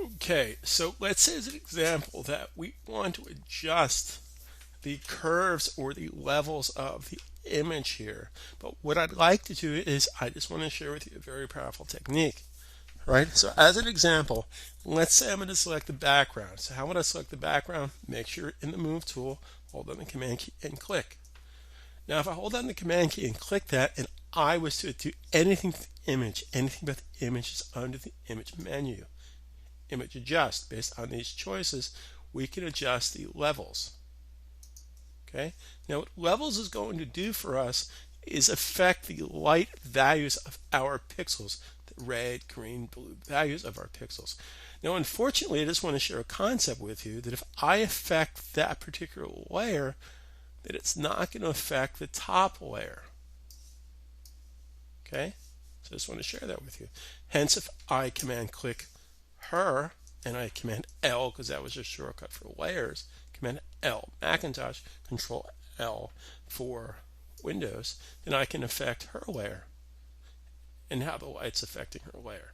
Okay, so let's say as an example that we want to adjust the curves or the levels of the image here. But what I'd like to do is I just want to share with you a very powerful technique. Right? So as an example, let's say I'm going to select the background. So how would I select the background? Make sure in the Move tool, hold on the Command key and click. Now if I hold on the Command key and click that and I was to do anything to the image, anything but the image is under the Image menu. Image Adjust. Based on these choices, we can adjust the levels. Okay? Now what levels is going to do for us is affect the light values of our pixels, the red, green, blue values of our pixels. Now unfortunately, I just want to share a concept with you that if I affect that particular layer, that it's not going to affect the top layer. Okay? So I just want to share that with you. Hence, if I Command click her and I Command L, because that was just a shortcut for layers, Command L Macintosh, Control L for Windows, then I can affect her layer and how the light's affecting her layer.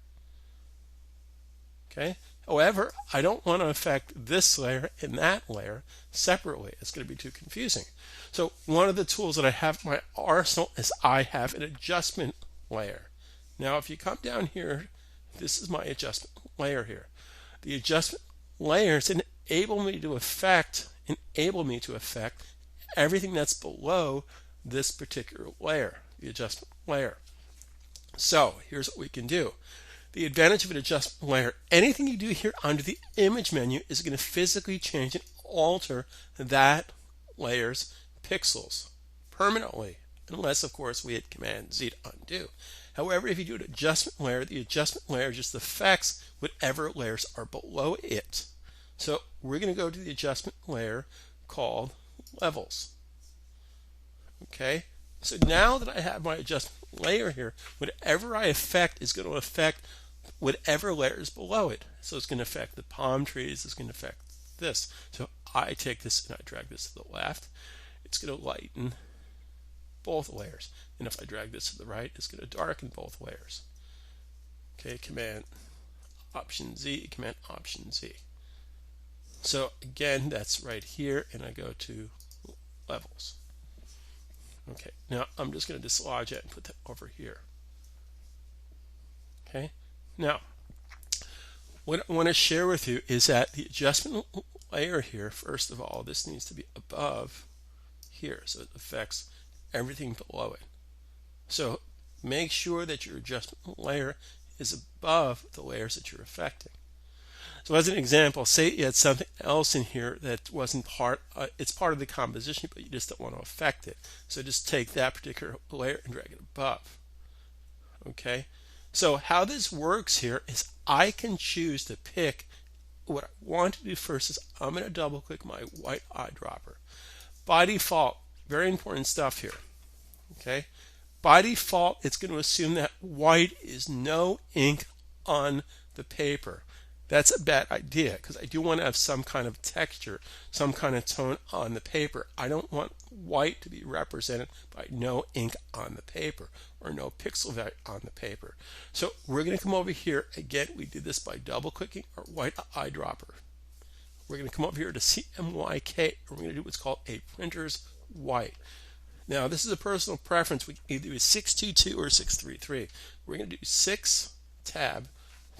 Okay. However, I don't want to affect this layer and that layer separately. It's going to be too confusing. So one of the tools that I have in my arsenal is I have an adjustment layer. Now if you come down here, this is my adjustment layer here. The adjustment layers enable me to affect everything that's below this particular layer, the adjustment layer. So here's what we can do. The advantage of an adjustment layer, anything you do here under the image menu is going to physically change and alter that layer's pixels permanently, unless of course we hit Command Z to undo. However, if you do an adjustment layer, the adjustment layer just affects whatever layers are below it. So we're going to go to the adjustment layer called Levels. Okay, so now that I have my adjustment layer here, whatever I affect is going to affect whatever layer is below it. So it's going to affect the palm trees, it's going to affect this. So I take this and I drag this to the left, it's going to lighten both layers. And if I drag this to the right, it's going to darken both layers. Okay, Command Option Z, Command Option Z. So again, that's right here, and I go to Levels. Okay, now I'm just going to dislodge it and put that over here. Okay, now what I want to share with you is that the adjustment layer here, first of all, this needs to be above here, so it affects everything below it. So make sure that your adjustment layer is above the layers that you're affecting. So as an example, say you had something else in here that wasn't it's part of the composition, but you just don't want to affect it. So just take that particular layer and drag it above. Okay, so how this works here is I can choose to pick what I want to do first is I'm going to double click my white eyedropper. By default, very important stuff here. Okay, by default, it's going to assume that white is no ink on the paper. That's a bad idea because I do want to have some kind of texture, some kind of tone on the paper. I don't want white to be represented by no ink on the paper or no pixel value on the paper. So we're going to come over here. Again, we did this by double clicking our white eyedropper. We're going to come over here to CMYK and we're going to do what's called a printer's white. Now this is a personal preference. We can either do 622 or 633. We're going to do 6 tab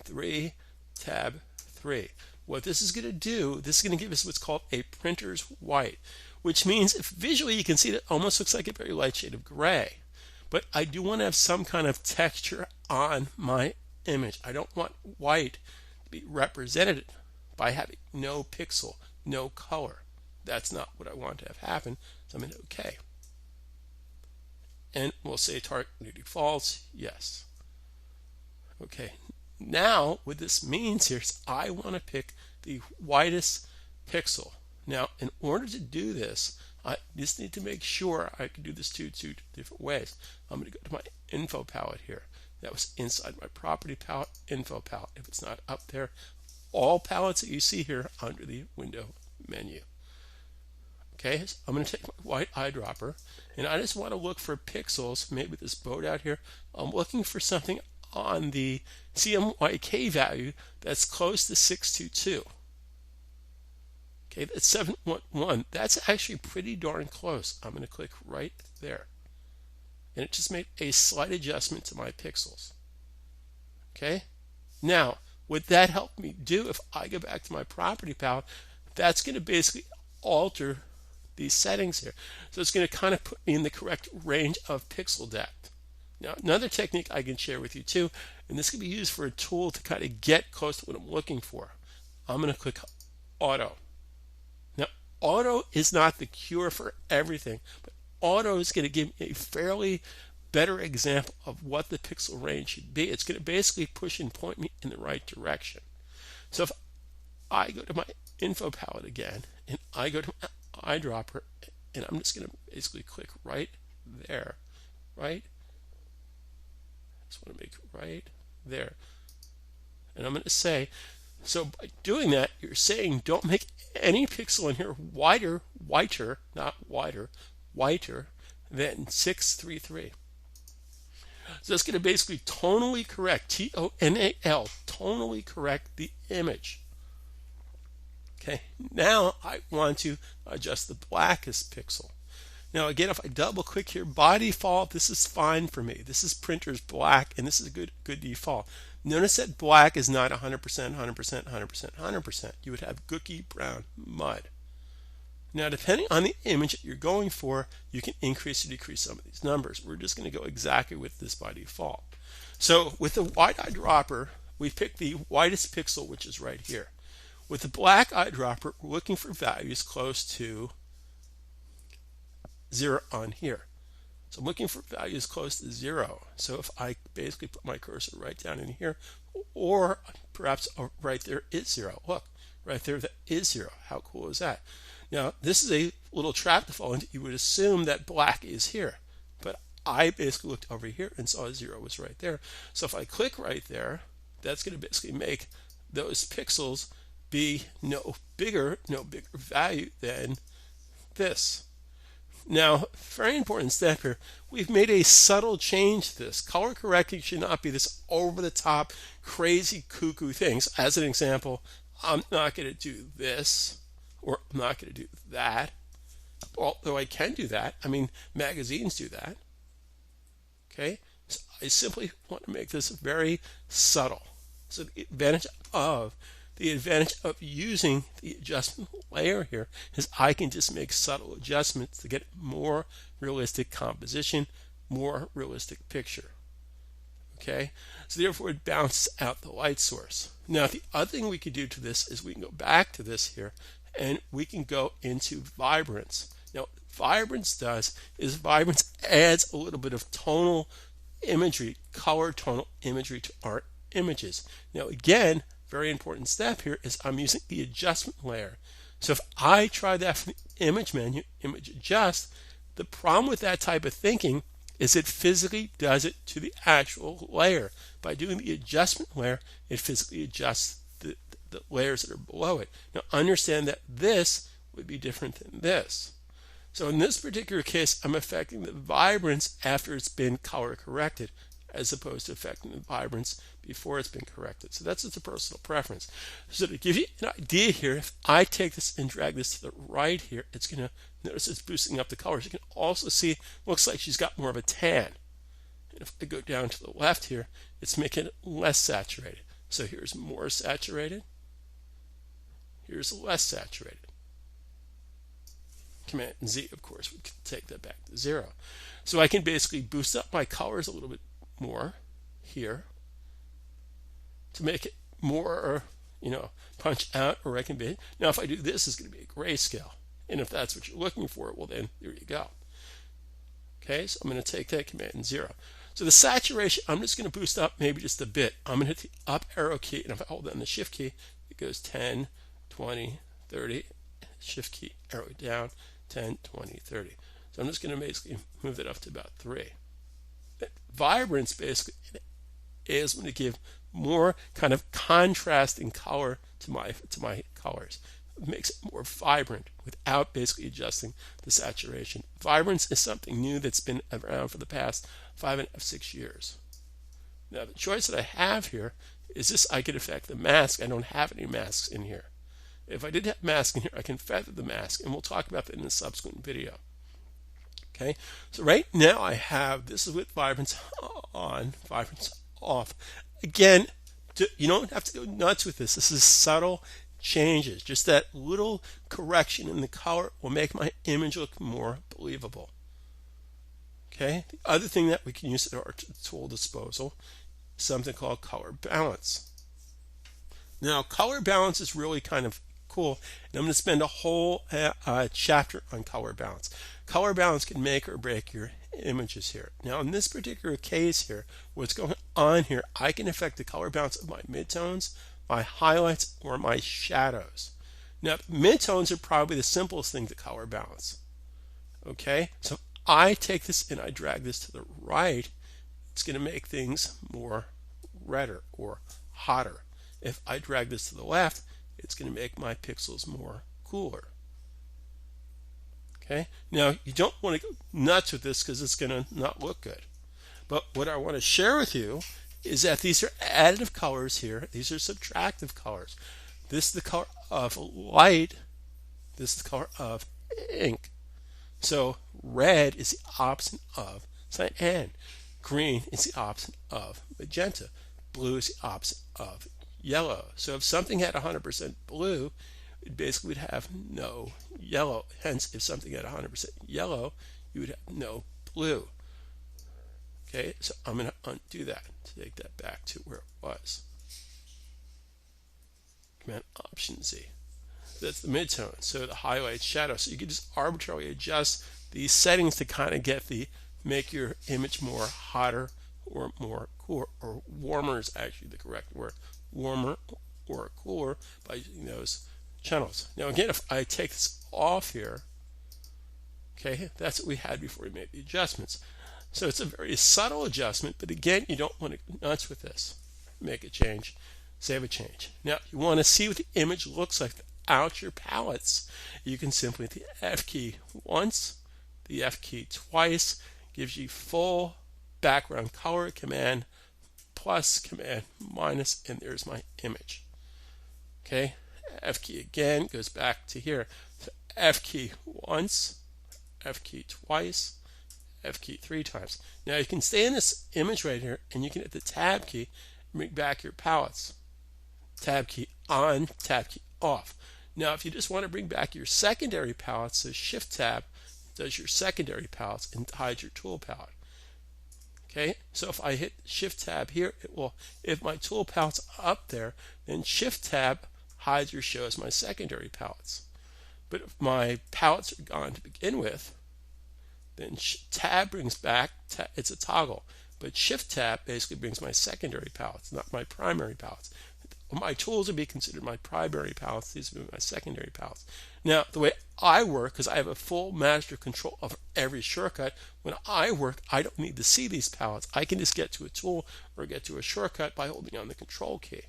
3 tab 3. What this is going to do, this is going to give us what's called a printer's white, which means if visually you can see that it almost looks like a very light shade of gray. But I do want to have some kind of texture on my image. I don't want white to be represented by having no pixel, no color. That's not what I want to have happen. So I'm going to OK. And we'll say target new defaults, yes. Okay. Now, what this means here is I want to pick the whitest pixel. Now, in order to do this, I just need to make sure I can do this two different ways. I'm going to go to my info palette here. That was inside my property palette, info palette. If it's not up there, all palettes that you see here under the window menu. Okay, so I'm going to take my white eyedropper, and I just want to look for pixels, maybe this boat out here. I'm looking for something on the CMYK value that's close to 622. Okay, that's 711. That's actually pretty darn close. I'm going to click right there. And it just made a slight adjustment to my pixels. Okay, now what that helped me do, if I go back to my property palette, that's going to basically alter these settings here. So it's going to kind of put me in the correct range of pixel depth. Now, another technique I can share with you too, and this can be used for a tool to kind of get close to what I'm looking for. I'm going to click Auto. Now, Auto is not the cure for everything, but Auto is going to give me a fairly better example of what the pixel range should be. It's going to basically push and point me in the right direction. So if I go to my info palette again, and I go to my eyedropper, and I'm just going to basically click right there, right? Just want to make right there. And I'm going to say, so by doing that, you're saying don't make any pixel in here whiter, not wider, whiter than 633. So that's going to basically tonally correct, T-O-N-A-L, tonally correct the image. Okay, now I want to adjust the blackest pixel. Now again, if I double click here, by default, this is fine for me. This is printer's black, and this is a good default. Notice that black is not 100%, 100%, 100%, 100%. You would have gooky brown mud. Now, depending on the image that you're going for, you can increase or decrease some of these numbers. We're just going to go exactly with this by default. So with the white eyedropper, we pick the whitest pixel, which is right here. With the black eyedropper, we're looking for values close to 0 on here. So I'm looking for values close to 0. So if I basically put my cursor right down in here, or perhaps right there is 0. Look, right there, that is 0. How cool is that? Now, this is a little trap to fall into. You would assume that black is here, but I basically looked over here and saw 0 was right there. So if I click right there, that's going to basically make those pixels be no bigger value than this. Now, very important step here. We've made a subtle change to this. Color correcting should not be this over-the-top, crazy, cuckoo things. As an example, I'm not going to do this, or I'm not going to do that. Although I can do that. I mean, magazines do that. Okay? So I simply want to make this very subtle. So the advantage of using the adjustment layer here is I can just make subtle adjustments to get more realistic composition, more realistic picture. Okay, so therefore it bounces out the light source. Now the other thing we could do to this is we can go back to this here and we can go into vibrance. Now what vibrance does is vibrance adds a little bit of tonal imagery, color tonal imagery to our images. Now again, very important step here is I'm using the adjustment layer. So if I try that from the image menu, image adjust, the problem with that type of thinking is it physically does it to the actual layer. By doing the adjustment layer, it physically adjusts the layers that are below it. Now understand that this would be different than this. So in this particular case, I'm affecting the vibrance after it's been color corrected, as opposed to affecting the vibrance before it's been corrected. So that's just a personal preference. So to give you an idea here, if I take this and drag this to the right here, it's going to, notice it's boosting up the colors. You can also see, looks like she's got more of a tan. And if I go down to the left here, it's making it less saturated. So here's more saturated. Here's less saturated. Command Z, of course, would take that back to 0. So I can basically boost up my colors a little bit more here to make it more, punch out, or I can be. Now, if I do this, it's going to be a grayscale. And if that's what you're looking for, well, then there you go. Okay, so I'm going to take that Command 0. So the saturation, I'm just going to boost up maybe just a bit. I'm going to hit the up arrow key, and if I hold down the Shift key, it goes 10, 20, 30. Shift key, arrow down, 10, 20, 30. So I'm just going to basically move it up to about 3. Vibrance basically is going to give more kind of contrasting color to my colors. It makes it more vibrant without basically adjusting the saturation. Vibrance is something new that's been around for the past 5.5, 6 years. Now the choice that I have here is this: I can affect the mask. I don't have any masks in here. If I did have mask in here, I can feather the mask, and we'll talk about that in a subsequent video. Okay, so right now I have this is with vibrance on, vibrance off. Again, you don't have to go nuts with this. This is subtle changes. Just that little correction in the color will make my image look more believable. Okay, the other thing that we can use at our tool disposal is something called color balance. Now, color balance is really kind of cool, and I'm going to spend a whole chapter on color balance. Color balance can make or break your images here. Now, in this particular case here, what's going on here, I can affect the color balance of my midtones, my highlights, or my shadows. Now, midtones are probably the simplest thing to color balance. Okay, so I take this and I drag this to the right, it's going to make things more redder or hotter. If I drag this to the left, it's going to make my pixels more cooler. Okay, now you don't want to go nuts with this because it's going to not look good. But what I want to share with you is that these are additive colors here. These are subtractive colors. This is the color of light. This is the color of ink. So red is the opposite of cyan. Green is the opposite of magenta. Blue is the opposite of yellow. So if something had 100% blue, it basically would have no yellow. Hence, if something had 100% yellow, you would have no blue. Okay, so I'm going to undo that to take that back to where it was. Command Option Z. That's the midtone. So the highlight, shadow. So you can just arbitrarily adjust these settings to kind of make your image more hotter or more cooler, or warmer is actually the correct word. Warmer or cooler by using those channels. Now again, if I take this off here, okay, that's what we had before we made the adjustments. So it's a very subtle adjustment, but again, you don't want to go nuts with this. Make a change, save a change. Now you want to see what the image looks like without your palettes. You can simply hit the F key once, the F key twice, gives you full background color. Command plus, command minus, and there's my image. Okay, F key again goes back to here. So F key once, F key twice, F key 3 times. Now you can stay in this image right here, and you can hit the Tab key and bring back your palettes. Tab key on, Tab key off. Now if you just want to bring back your secondary palettes, so Shift Tab does your secondary palettes and hides your tool palette. Okay, so if I hit Shift Tab here, it will, if my tool palette's up there, then Shift Tab hides or shows my secondary palettes. But if my palettes are gone to begin with, then Tab brings back, it's a toggle, but Shift Tab basically brings my secondary palettes, not my primary palettes. My tools would be considered my primary palettes, these would be my secondary palettes. Now, the way I work, because I have a full master control of every shortcut, when I work, I don't need to see these palettes. I can just get to a tool or get to a shortcut by holding on the Control key.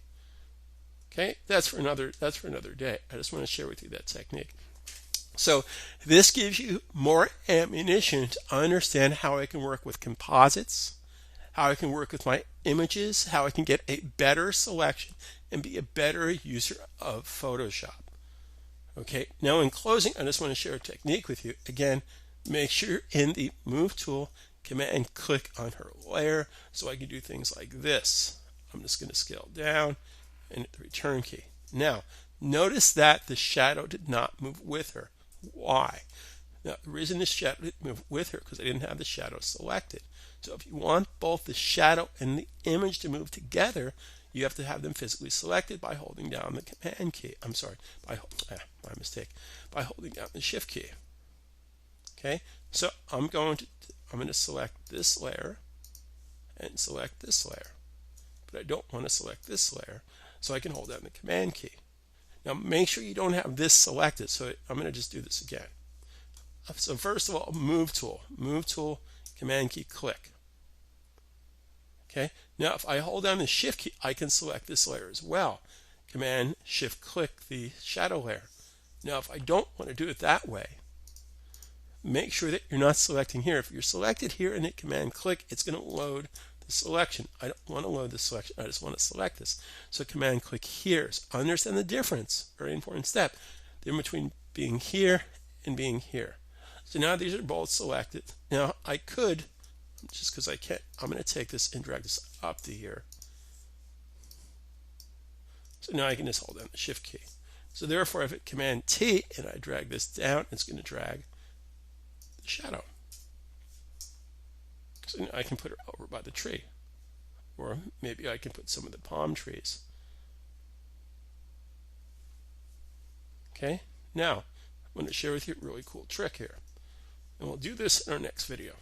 Okay, that's for another day. I just want to share with you that technique. So this gives you more ammunition to understand how I can work with composites, how I can work with my images, how I can get a better selection and be a better user of Photoshop. Okay, now in closing, I just want to share a technique with you. Again, make sure in the Move tool, Command click on her layer so I can do things like this. I'm just going to scale down and hit the Return key. Now, notice that the shadow did not move with her. Why? Now, the reason the shadow didn't move with her because I didn't have the shadow selected. So if you want both the shadow and the image to move together, you have to have them physically selected by holding down the Command key. I'm sorry, my mistake. By holding down the Shift key. Okay, so I'm going to select this layer and select this layer, but I don't want to select this layer, so I can hold down the Command key. Now make sure you don't have this selected, so I'm going to just do this again. So first of all, Move tool, Command key, click. Okay, now if I hold down the Shift key, I can select this layer as well. Command Shift click the shadow layer. Now if I don't want to do it that way, make sure that you're not selecting here. If you're selected here and hit Command click, it's going to load the selection. I don't want to load the selection. I just want to select this. So command click here. So understand the difference. Very important step. The difference between being here and being here. So now these are both selected. Now I could, just because I can't, I'm going to take this and drag this up to here. So now I can just hold down the shift key. So therefore, if I hit command T and I drag this down, it's going to drag the shadow. So now I can put it over by the tree. Or maybe I can put some of the palm trees. Okay, now I'm going to share with you a really cool trick here. And we'll do this in our next video.